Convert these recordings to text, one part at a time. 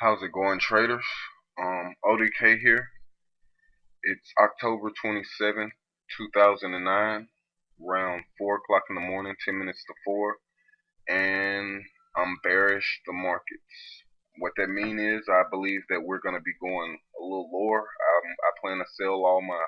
How's it going, traders? ODK here. It's October 27th, 2009, around 4 o'clock in the morning, 10 minutes to 4, and I'm bearish the markets. What that means is I believe that we're going to be going a little lower. I plan to sell all my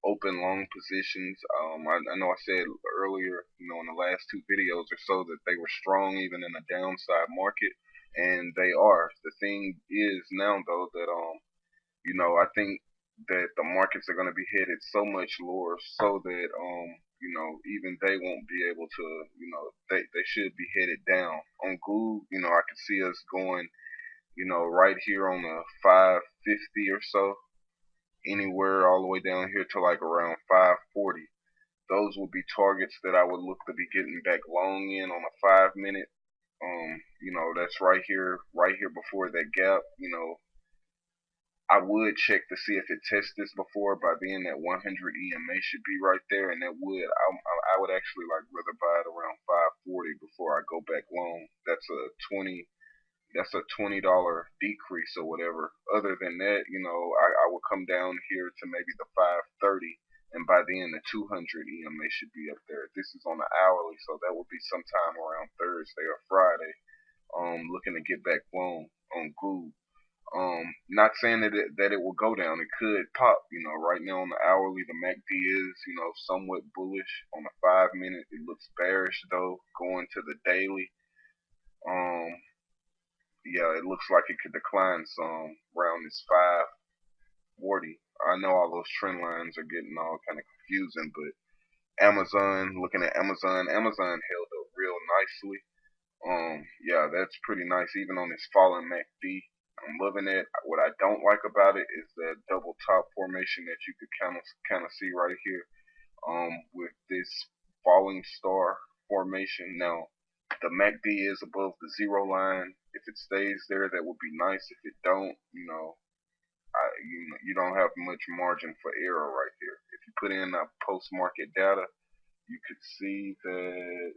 open long positions. I know I said earlier, in the last two videos or so that they were strong even in a downside market, and they are. The thing is now though that I think that the markets are going to be headed so much lower so that even they won't be able to, they should be headed down. On Google, I could see us going, right here on the 550 or so, anywhere all the way down here to like around 540. Those would be targets that I would look to be getting back long in on a 5 minute. That's right here before that gap. I would check to see if it tests this before. By then, that 100 EMA should be right there, and that would I would actually like rather buy it around 540 before I go back long. That's a $20 decrease or whatever. Other than that, I would come down here to maybe the 530, and by then the 200 EMA should be up there. This is on the hourly, so that would be sometime around Thursday or Friday. Looking to get back long on Google. Not saying that it will go down. It could pop. Right now on the hourly, the MACD is, somewhat bullish. On the 5 minute, it looks bearish though. Going to the daily, um, yeah, it looks like it could decline some around this 540. I know all those trend lines are getting all kind of confusing, but Amazon, looking at Amazon held up real nicely. Yeah, that's pretty nice, even on this falling MACD. I'm loving it. What I don't like about it is that double top formation that you could kind of see right here. With this falling star formation. Now, the MACD is above the zero line. If it stays there, that would be nice. If it don't, you don't have much margin for error right here. If you put in post market data, you could see that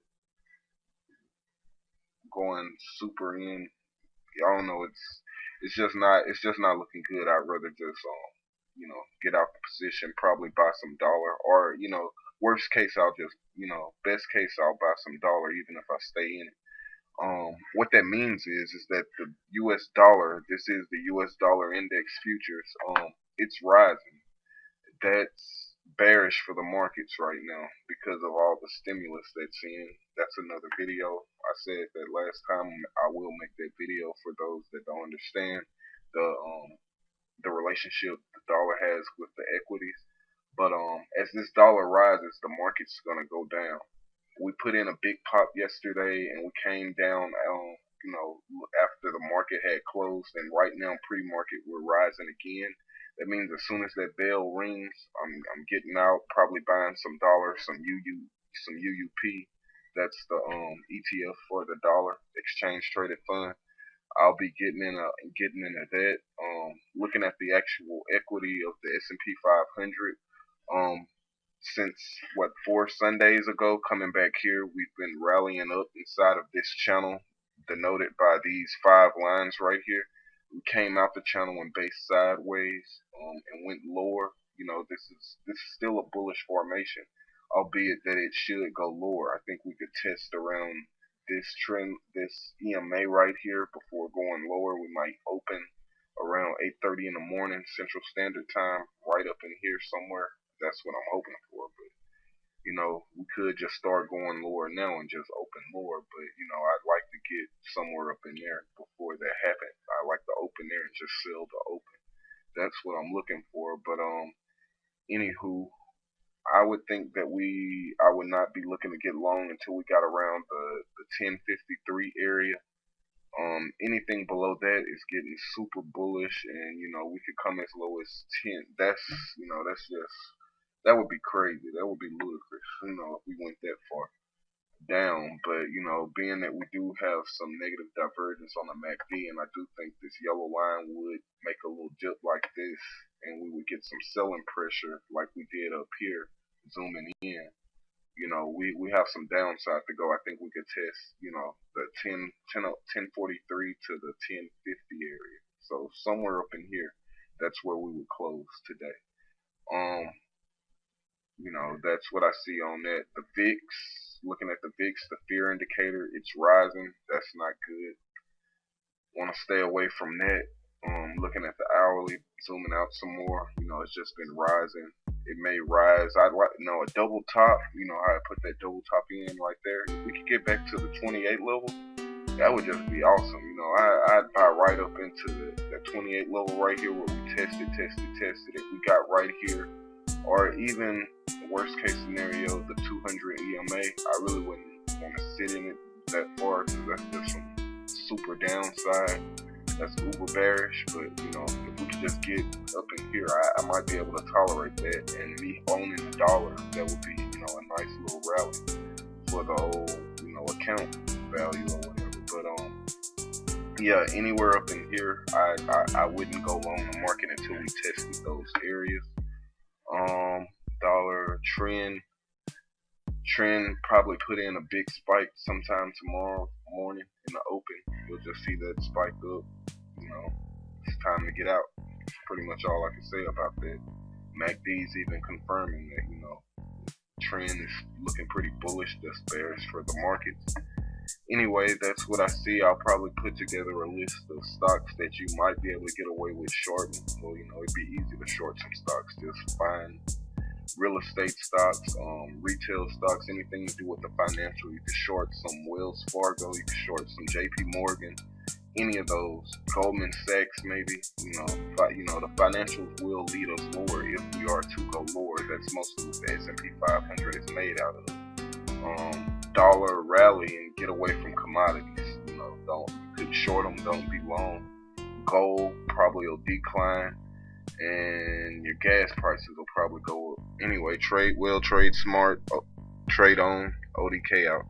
going super in. I don't know. It's just not looking good. I'd rather just get out the position, probably buy some dollar, or worst case I'll just best case I'll buy some dollar even if I stay in it. What that means is that the U.S. dollar, this is the U.S. dollar index futures, it's rising. That's bearish for the markets right now because of all the stimulus that's in. That's another video. I said that last time. I will make that video for those that don't understand the relationship the dollar has with the equities. But as this dollar rises, the market's gonna go down. We put in a big pop yesterday, and we came down. After the market had closed, and right now pre-market we're rising again. That means as soon as that bell rings, I'm getting out, probably buying some dollars, some UUP. That's the ETF for the dollar exchange traded fund. I'll be getting into that. Looking at the actual equity of the S&P 500. Since what 4 Sundays ago, coming back here, we've been rallying up inside of this channel, denoted by these 5 lines right here. We came out the channel and based sideways, and went lower. This is still a bullish formation, albeit that it should go lower. I think we could test around this trend, this EMA right here before going lower. We might open around 8:30 in the morning Central Standard Time, right up in here somewhere. That's what I'm hoping for. But we could just start going lower now and just open lower. But I'd like to get somewhere up in there before that happens. I like to open there and just sell the open. That's what I'm looking for. But anywho, I would think that I would not be looking to get long until we got around the 1053 area. Anything below that is getting super bullish, and we could come as low as 10. That would be crazy. That would be ludicrous. If we went that far down. But being that we do have some negative divergence on the MACD, and I do think this yellow line would make a little dip like this, and we would get some selling pressure like we did up here, zooming in. We have some downside to go. I think we could test, the 1043 to the 1050 area. So somewhere up in here, that's where we would close today. Um, that's what I see on that. The VIX, looking at the VIX, the fear indicator, it's rising. That's not good. Want to stay away from that. Looking at the hourly, zooming out some more, it's just been rising. It may rise. I'd like, a double top. How I put that double top in right there. If we could get back to the 28 level, that would just be awesome. I'd buy right up into the 28 level right here where we tested. If we got right here, or even worst case scenario, the 200 EMA, I really wouldn't want to sit in it that far because that's just some super downside. That's uber bearish, but if we could just get up in here, I might be able to tolerate that. And me owning the dollar, that would be a nice little rally for the old account value or whatever. But yeah, anywhere up in here, I wouldn't go long the market until we tested those areas. Dollar trend probably put in a big spike sometime tomorrow morning in the open. You'll just see that spike up. It's time to get out. That's pretty much all I can say about that. MACD's even confirming that trend is looking pretty bullish. That's bearish for the markets. Anyway, that's what I see. I'll probably put together a list of stocks that you might be able to get away with shorting. Well, it'd be easy to short some stocks. Just find real estate stocks, retail stocks, anything to do with the financial. You can short some Wells Fargo, you can short some JP Morgan, any of those. Goldman Sachs maybe. The financials will lead us lower if we are to go lower. That's mostly what the S&P 500 is made out of. Dollar rally and get away from commodities. You could short them, don't be long. Gold probably will decline, and your gas prices will probably go up. Anyway, trade well, trade smart, trade on. ODK out.